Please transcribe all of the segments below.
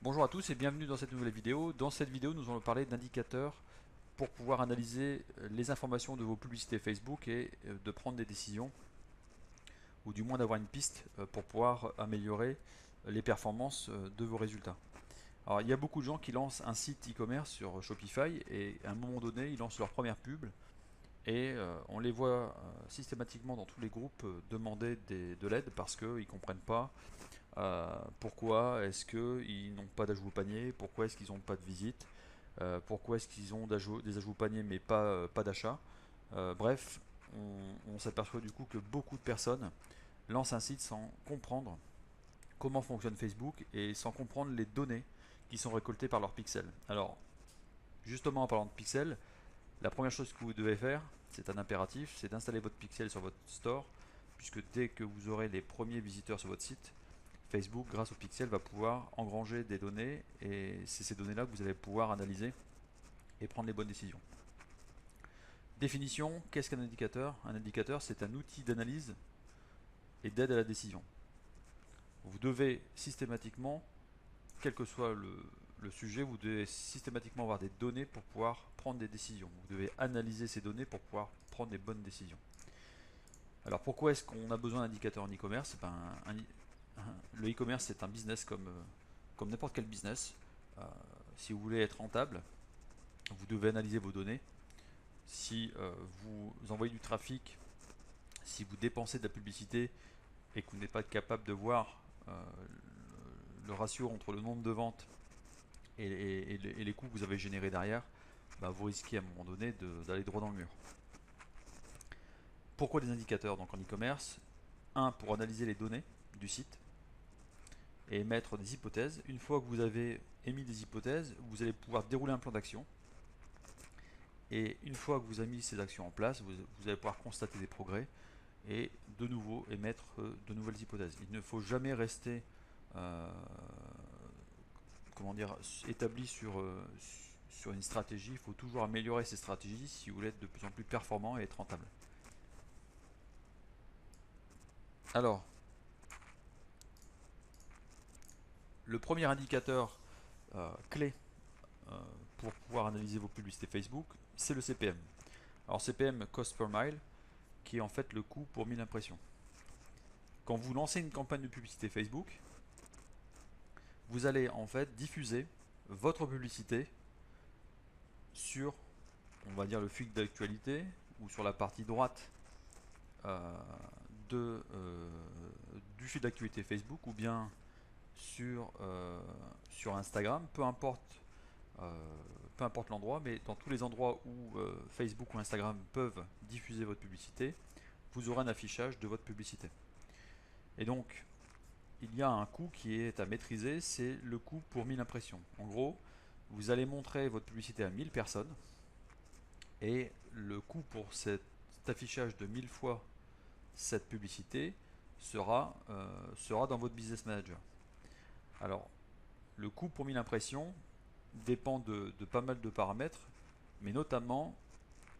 Bonjour à tous et bienvenue dans cette nouvelle vidéo. Dans cette vidéo, nous allons parler d'indicateurs pour pouvoir analyser les informations de vos publicités Facebook et de prendre des décisions, ou du moins d'avoir une piste pour pouvoir améliorer les performances de vos résultats. Alors, il y a beaucoup de gens qui lancent un site e-commerce sur Shopify et à un moment donné, ils lancent leur première pub et on les voit systématiquement dans tous les groupes demander de l'aide parce qu'ils ne comprennent pas pourquoi est-ce qu'ils n'ont pas d'ajout au panier, pourquoi est-ce qu'ils n'ont pas de visite, pourquoi est-ce qu'ils ont des ajouts au panier mais pas d'achat. Bref, on s'aperçoit du coup que beaucoup de personnes lancent un site sans comprendre comment fonctionne Facebook et sans comprendre les données qui sont récoltées par leurs pixels. Alors, justement en parlant de pixels, la première chose que vous devez faire, c'est un impératif, c'est d'installer votre pixel sur votre store, puisque dès que vous aurez les premiers visiteurs sur votre site, Facebook, grâce au pixel, va pouvoir engranger des données et c'est ces données-là que vous allez pouvoir analyser et prendre les bonnes décisions. Définition, qu'est-ce qu'un indicateur? Un indicateur, c'est un outil d'analyse et d'aide à la décision. Vous devez systématiquement, quel que soit le sujet, vous devez systématiquement avoir des données pour pouvoir prendre des décisions. Vous devez analyser ces données pour pouvoir prendre des bonnes décisions. Alors pourquoi est-ce qu'on a besoin d'indicateurs en e-commerce? Le e-commerce c'est un business comme n'importe quel business. Si vous voulez être rentable, vous devez analyser vos données. Si vous envoyez du trafic, si vous dépensez de la publicité et que vous n'êtes pas capable de voir le ratio entre le nombre de ventes et les coûts que vous avez générés derrière, vous risquez à un moment donné d'aller droit dans le mur. Pourquoi des indicateurs donc en e-commerce? Un, pour analyser les données du site et émettre des hypothèses. Une fois que vous avez émis des hypothèses, vous allez pouvoir dérouler un plan d'action. Et une fois que vous avez mis ces actions en place, vous allez pouvoir constater des progrès et de nouveau émettre de nouvelles hypothèses. Il ne faut jamais rester établi sur une stratégie. Il faut toujours améliorer ces stratégies si vous voulez être de plus en plus performant et être rentable. Alors, le premier indicateur clé pour pouvoir analyser vos publicités Facebook, c'est le CPM. Alors CPM, cost per mile, qui est en fait le coût pour 1000 impressions. Quand vous lancez une campagne de publicité Facebook, vous allez en fait diffuser votre publicité sur, on va dire, le fil d'actualité ou sur la partie droite euh, du fil d'actualité Facebook ou bien sur Instagram, peu importe l'endroit, mais dans tous les endroits où Facebook ou Instagram peuvent diffuser votre publicité, vous aurez un affichage de votre publicité. Et donc, il y a un coût qui est à maîtriser, c'est le coût pour 1000 impressions. En gros, vous allez montrer votre publicité à 1000 personnes et le coût pour cet affichage de 1000 fois cette publicité sera dans votre business manager. Alors, le coût pour 1000 impressions dépend de pas mal de paramètres, mais notamment,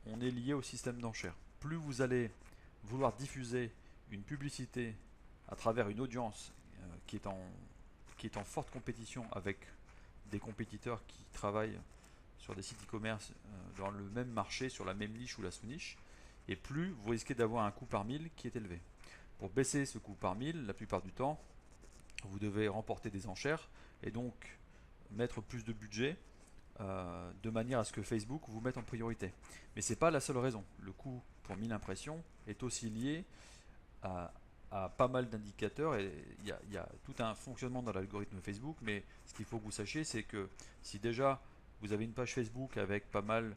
on est lié au système d'enchères. Plus vous allez vouloir diffuser une publicité à travers une audience qui est en forte compétition avec des compétiteurs qui travaillent sur des sites e-commerce dans le même marché, sur la même niche ou la sous-niche, et plus vous risquez d'avoir un coût par 1000 qui est élevé. Pour baisser ce coût par 1000, la plupart du temps, vous devez remporter des enchères et donc mettre plus de budget de manière à ce que Facebook vous mette en priorité. Mais ce n'est pas la seule raison. Le coût pour 1000 impressions est aussi lié à pas mal d'indicateurs et il y a tout un fonctionnement dans l'algorithme Facebook, mais ce qu'il faut que vous sachiez, c'est que si déjà vous avez une page Facebook avec pas mal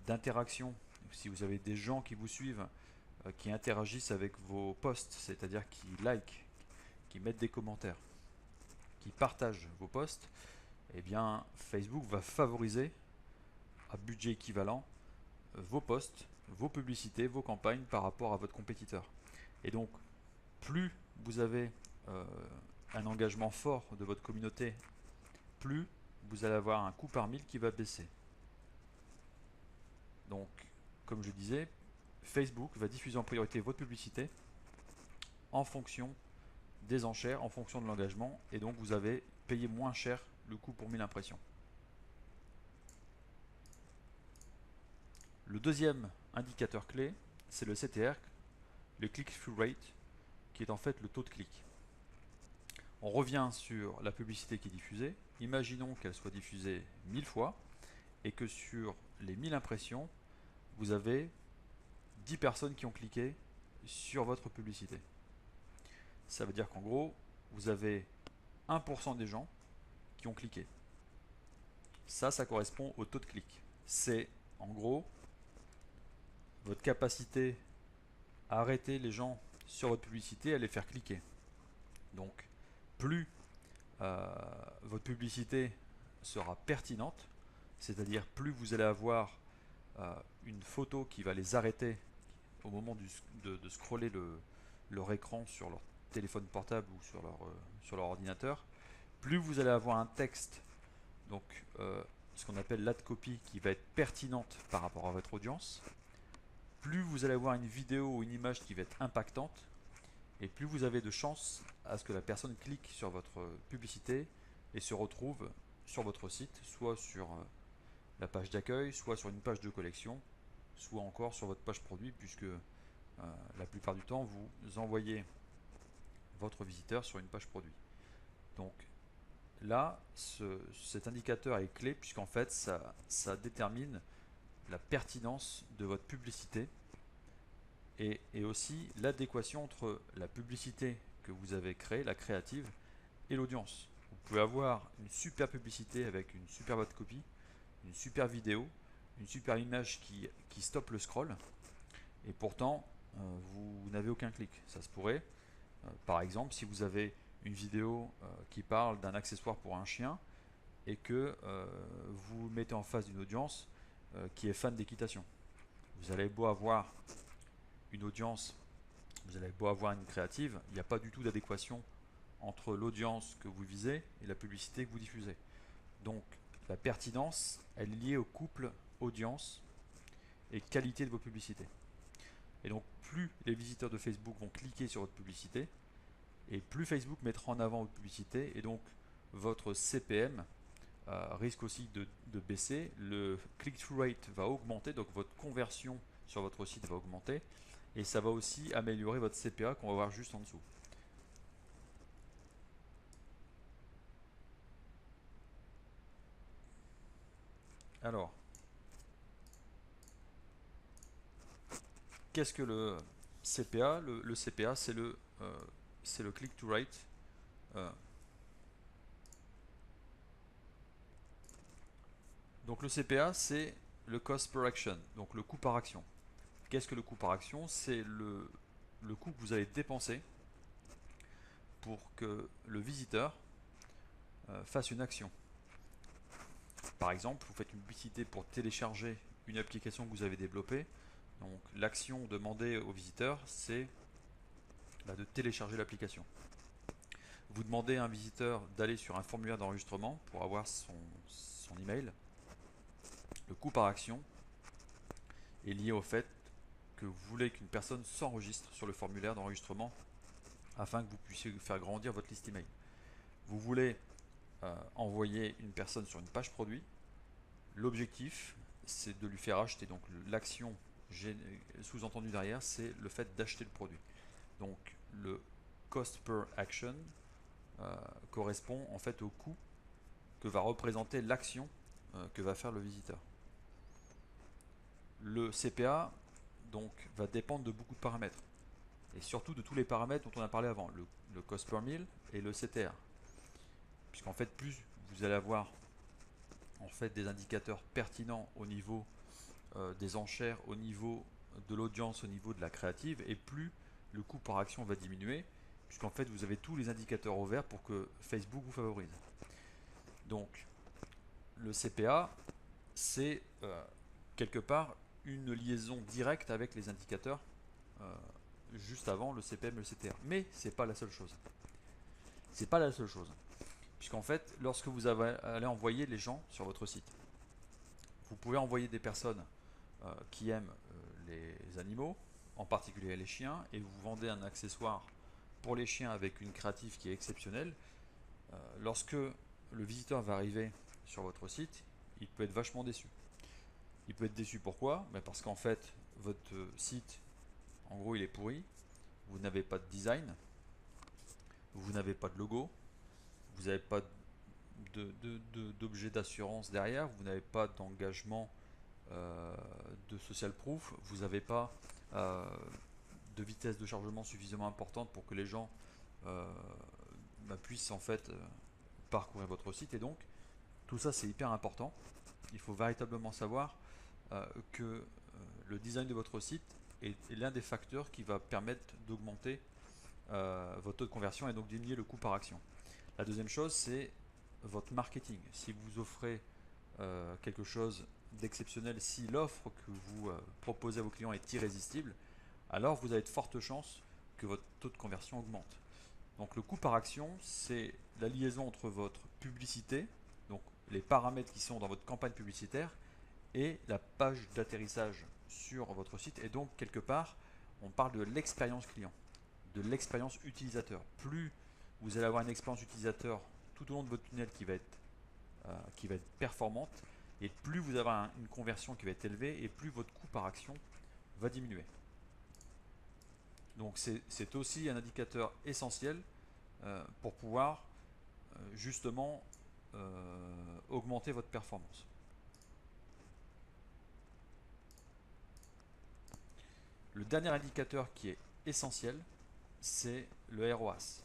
d'interactions, si vous avez des gens qui vous suivent, qui interagissent avec vos posts, c'est-à-dire qui like, qui mettent des commentaires, qui partagent vos posts, eh bien Facebook va favoriser à budget équivalent vos posts, vos publicités, vos campagnes par rapport à votre compétiteur. Et donc, plus vous avez un engagement fort de votre communauté, plus vous allez avoir un coût par 1000 qui va baisser. Donc, comme je disais, Facebook va diffuser en priorité votre publicité en fonction des enchères, en fonction de l'engagement, et donc vous avez payé moins cher le coût pour 1000 impressions. Le deuxième indicateur clé, c'est le CTR, le click-through rate, qui est en fait le taux de clic. On revient sur la publicité qui est diffusée. Imaginons qu'elle soit diffusée 1000 fois et que sur les 1000 impressions, vous avez 10 personnes qui ont cliqué sur votre publicité. Ça veut dire qu'en gros, vous avez 1% des gens qui ont cliqué. Ça correspond au taux de clic. C'est en gros votre capacité à arrêter les gens sur votre publicité, à les faire cliquer. Donc, plus votre publicité sera pertinente, c'est-à-dire plus vous allez avoir une photo qui va les arrêter au moment de scroller leur écran sur leur téléphone portable ou sur leur ordinateur, plus vous allez avoir un texte, donc ce qu'on appelle l'ad copy, qui va être pertinente par rapport à votre audience, plus vous allez avoir une vidéo ou une image qui va être impactante, et plus vous avez de chances à ce que la personne clique sur votre publicité et se retrouve sur votre site, soit sur la page d'accueil, soit sur une page de collection, soit encore sur votre page produit, puisque la plupart du temps vous envoyez votre visiteur sur une page produit. Donc là, cet indicateur est clé, puisqu'en fait ça détermine la pertinence de votre publicité et aussi l'adéquation entre la publicité que vous avez créée, la créative, et l'audience. Vous pouvez avoir une super publicité avec une super bonne copie, une super vidéo, une super image qui stoppe le scroll, et pourtant vous n'avez aucun clic. Ça se pourrait, par exemple, si vous avez une vidéo qui parle d'un accessoire pour un chien et que vous mettez en face d'une audience qui est fan d'équitation. Vous allez beau avoir une audience, vous allez beau avoir une créative, il n'y a pas du tout d'adéquation entre l'audience que vous visez et la publicité que vous diffusez. Donc la pertinence, elle est liée au couple audience et qualité de vos publicités. Et donc plus les visiteurs de Facebook vont cliquer sur votre publicité, et plus Facebook mettra en avant votre publicité, et donc votre CPM risque aussi de baisser, le click-through rate va augmenter, donc votre conversion sur votre site va augmenter, et ça va aussi améliorer votre CPA qu'on va voir juste en dessous. Alors, qu'est-ce que le CPA? Le CPA, c'est le click-through rate. Donc le CPA, c'est le cost per action, donc le coût par action. Qu'est-ce que le coût par action? C'est le coût que vous allez dépenser pour que le visiteur fasse une action. Par exemple, vous faites une publicité pour télécharger une application que vous avez développée. Donc l'action demandée au visiteur, c'est de télécharger l'application. Vous demandez à un visiteur d'aller sur un formulaire d'enregistrement pour avoir son email. Le coût par action est lié au fait que vous voulez qu'une personne s'enregistre sur le formulaire d'enregistrement afin que vous puissiez faire grandir votre liste email. Vous voulez envoyer une personne sur une page produit. L'objectif, c'est de lui faire acheter. Donc l'action sous-entendue derrière, c'est le fait d'acheter le produit. Donc le cost per action correspond en fait au coût que va représenter l'action que va faire le visiteur. Le CPA donc va dépendre de beaucoup de paramètres, et surtout de tous les paramètres dont on a parlé avant, le cost per mille et le CTR, puisqu'en fait plus vous allez avoir en fait des indicateurs pertinents au niveau des enchères, au niveau de l'audience, au niveau de la créative, et plus le coût par action va diminuer, puisqu'en fait vous avez tous les indicateurs au vert pour que Facebook vous favorise. Donc le CPA, c'est quelque part une liaison directe avec les indicateurs juste avant le CPM et le CTR. Mais c'est pas la seule chose. C'est pas la seule chose. Puisqu'en fait, lorsque vous allez envoyer les gens sur votre site, vous pouvez envoyer des personnes qui aiment les animaux, en particulier les chiens, et vous vendez un accessoire pour les chiens avec une créative qui est exceptionnelle. Lorsque le visiteur va arriver sur votre site, il peut être vachement déçu. Il peut être déçu pourquoi? Parce qu'en fait, votre site, en gros, il est pourri. Vous n'avez pas de design, vous n'avez pas de logo, vous n'avez pas d'objet d'assurance derrière, vous n'avez pas d'engagement de social proof, vous n'avez pas de vitesse de chargement suffisamment importante pour que les gens puissent en fait parcourir votre site. Et donc tout ça, c'est hyper important. Il faut véritablement savoir que le design de votre site est l'un des facteurs qui va permettre d'augmenter votre taux de conversion et donc diminuer le coût par action. La deuxième chose, c'est votre marketing. Si vous offrez quelque chose d'exceptionnel, si l'offre que vous proposez à vos clients est irrésistible, alors vous avez de fortes chances que votre taux de conversion augmente. Donc le coût par action, c'est la liaison entre votre publicité, donc les paramètres qui sont dans votre campagne publicitaire, et la page d'atterrissage sur votre site. Et donc quelque part, on parle de l'expérience client, de l'expérience utilisateur. Plus vous allez avoir une expérience utilisateur tout au long de votre tunnel qui va être performante, et plus vous avez une conversion qui va être élevée, et plus votre coût par action va diminuer. Donc c'est aussi un indicateur essentiel pour pouvoir justement augmenter votre performance. Le dernier indicateur qui est essentiel, c'est le ROAS,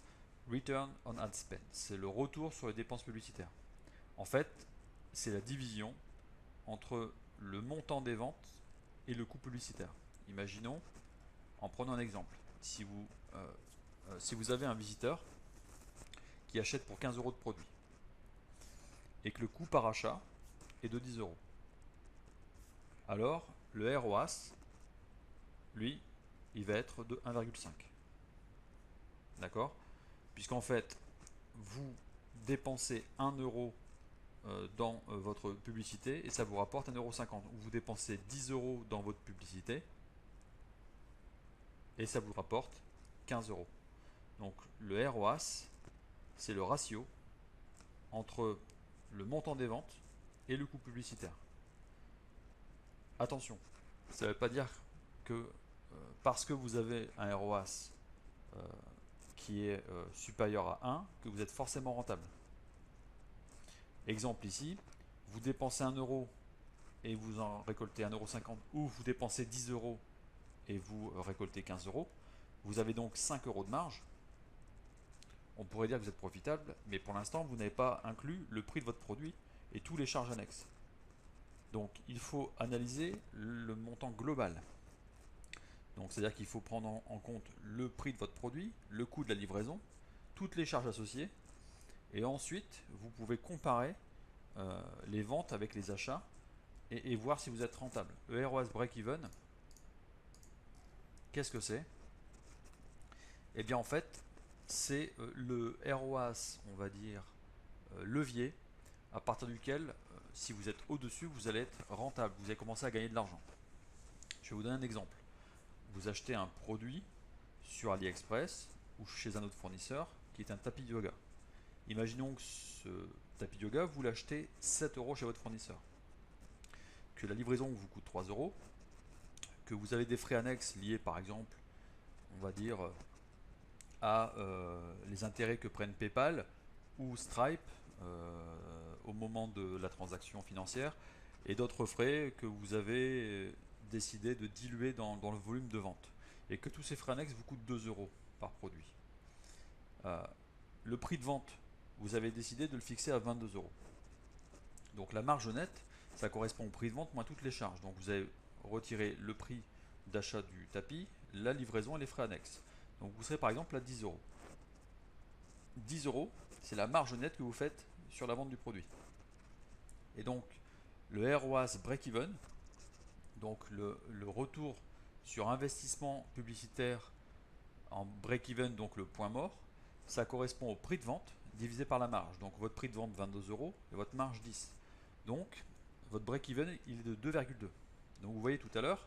Return on Ad Spend. C'est le retour sur les dépenses publicitaires. En fait, c'est la division entre le montant des ventes et le coût publicitaire. Imaginons, en prenant un exemple, si vous avez un visiteur qui achète pour 15 € de produit et que le coût par achat est de 10 €, alors le ROAS, lui, il va être de 1,5. D'accord? Puisqu'en fait, vous dépensez 1 € dans votre publicité et ça vous rapporte 1,50 €. Vous dépensez 10 € dans votre publicité et ça vous rapporte 15 €. Donc le ROAS, c'est le ratio entre le montant des ventes et le coût publicitaire. Attention, ça ne veut pas dire que parce que vous avez un ROAS qui est supérieur à 1, que vous êtes forcément rentable. Exemple ici, vous dépensez 1 € et vous en récoltez 1,50 € ou vous dépensez 10 € et vous récoltez 15 €, vous avez donc 5 € de marge. On pourrait dire que vous êtes profitable, mais pour l'instant, vous n'avez pas inclus le prix de votre produit et tous les charges annexes. Donc, il faut analyser le montant global. Donc, c'est-à-dire qu'il faut prendre en compte le prix de votre produit, le coût de la livraison, toutes les charges associées, et ensuite, vous pouvez comparer les ventes avec les achats et voir si vous êtes rentable. Le ROAS break-even, qu'est-ce que c'est? Eh bien, en fait, c'est le ROAS, on va dire, levier, à partir duquel, si vous êtes au-dessus, vous allez être rentable, vous allez commencer à gagner de l'argent. Je vais vous donner un exemple. Vous achetez un produit sur AliExpress ou chez un autre fournisseur qui est un tapis de yoga. Imaginons que ce tapis de yoga, vous l'achetez 7 € chez votre fournisseur, que la livraison vous coûte 3 €, que vous avez des frais annexes liés par exemple, on va dire, à les intérêts que prennent PayPal ou Stripe au moment de la transaction financière, et d'autres frais que vous avez décidé de diluer dans le volume de vente, et que tous ces frais annexes vous coûtent 2 € par produit. Le prix de vente, vous avez décidé de le fixer à 22 €. Donc la marge nette, ça correspond au prix de vente moins toutes les charges. Donc vous avez retiré le prix d'achat du tapis, la livraison et les frais annexes. Donc vous serez par exemple à 10 €. 10 €, c'est la marge nette que vous faites sur la vente du produit. Et donc le ROAS break-even, donc le retour sur investissement publicitaire en break-even, donc le point mort, ça correspond au prix de vente divisé par la marge. Donc votre prix de vente 22 € et votre marge 10. Donc votre break-even il est de 2,2. Donc vous voyez tout à l'heure,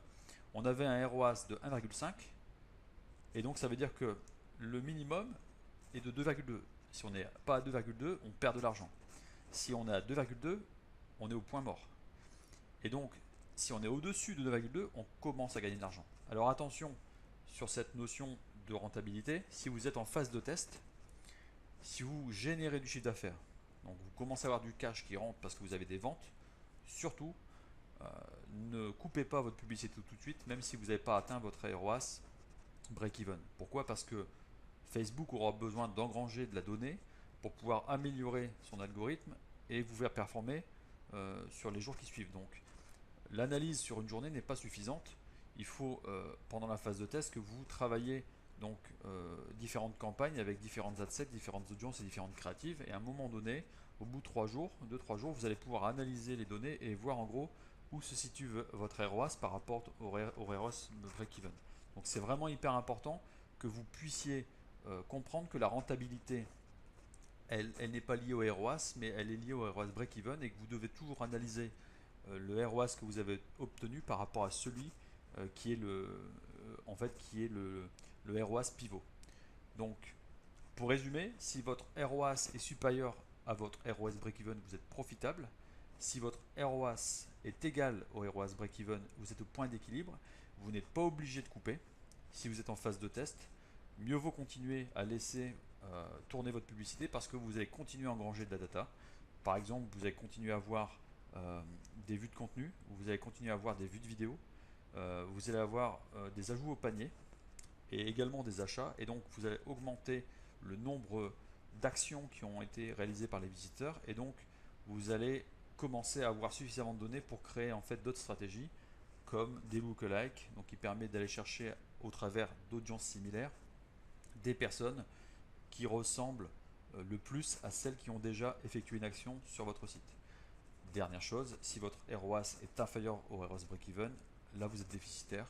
on avait un ROAS de 1,5 et donc ça veut dire que le minimum est de 2,2. Si on n'est pas à 2,2, on perd de l'argent. Si on est à 2,2, on est au point mort. Et donc, si on est au-dessus de 2,2, on commence à gagner de l'argent. Alors attention sur cette notion de rentabilité. Si vous êtes en phase de test, si vous générez du chiffre d'affaires, donc vous commencez à avoir du cash qui rentre parce que vous avez des ventes, surtout, ne coupez pas votre publicité tout de suite, même si vous n'avez pas atteint votre ROAS break-even. Pourquoi? Parce que Facebook aura besoin d'engranger de la donnée pour pouvoir améliorer son algorithme et vous faire performer sur les jours qui suivent. Donc, l'analyse sur une journée n'est pas suffisante. Il faut, pendant la phase de test, que vous travaillez donc différentes campagnes avec différentes adsets, différentes audiences et différentes créatives. Et à un moment donné, au bout de 3 jours, 2-3 jours, vous allez pouvoir analyser les données et voir en gros où se situe votre ROAS par rapport au ROAS break-even. Donc c'est vraiment hyper important que vous puissiez comprendre que la rentabilité, elle n'est pas liée au ROAS, mais elle est liée au ROAS break-even et que vous devez toujours analyser le ROAS que vous avez obtenu par rapport à celui qui est le ROAS pivot. Donc, pour résumer, si votre ROAS est supérieur à votre ROAS break-even, vous êtes profitable. Si votre ROAS est égal au ROAS break-even, vous êtes au point d'équilibre. Vous n'êtes pas obligé de couper. Si vous êtes en phase de test, mieux vaut continuer à laisser tourner votre publicité parce que vous allez continuer à engranger de la data. Par exemple, vous allez continuer à avoir des vues de contenu, vous allez continuer à avoir des vues de vidéo, vous allez avoir des ajouts au panier et également des achats, et donc vous allez augmenter le nombre d'actions qui ont été réalisées par les visiteurs, et donc vous allez commencer à avoir suffisamment de données pour créer en fait d'autres stratégies comme des lookalike, donc qui permet d'aller chercher au travers d'audiences similaires des personnes qui ressemblent le plus à celles qui ont déjà effectué une action sur votre site. Dernière chose, si votre ROAS est inférieur au ROAS break-even, là vous êtes déficitaire.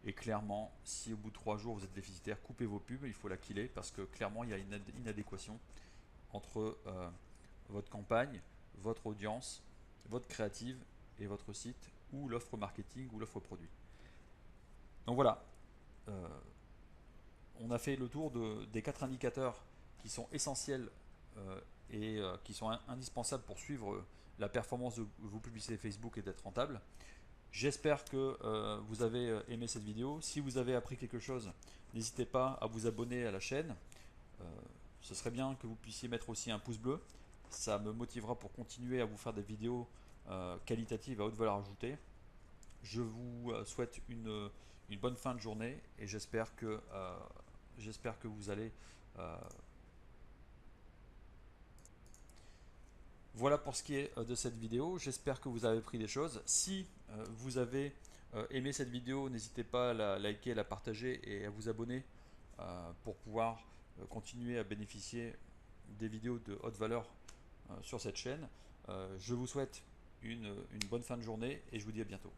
Et clairement, si au bout de 3 jours vous êtes déficitaire, coupez vos pubs, il faut la killer parce que clairement il y a une inadéquation entre votre campagne, votre audience, votre créative et votre site ou l'offre marketing ou l'offre produit. Donc voilà, on a fait le tour des 4 indicateurs qui sont essentiels et qui sont indispensables pour suivre la performance de vos publicités Facebook et d'être rentable. J'espère que vous avez aimé cette vidéo. Si vous avez appris quelque chose, n'hésitez pas à vous abonner à la chaîne. Ce serait bien que vous puissiez mettre aussi un pouce bleu. Ça me motivera pour continuer à vous faire des vidéos qualitatives à haute valeur ajoutée. Je vous souhaite une bonne fin de journée et j'espère que vous allez... Voilà pour ce qui est de cette vidéo. J'espère que vous avez pris des choses. Si vous avez aimé cette vidéo, n'hésitez pas à la liker, à la partager et à vous abonner pour pouvoir continuer à bénéficier des vidéos de haute valeur sur cette chaîne. Je vous souhaite une bonne fin de journée et je vous dis à bientôt.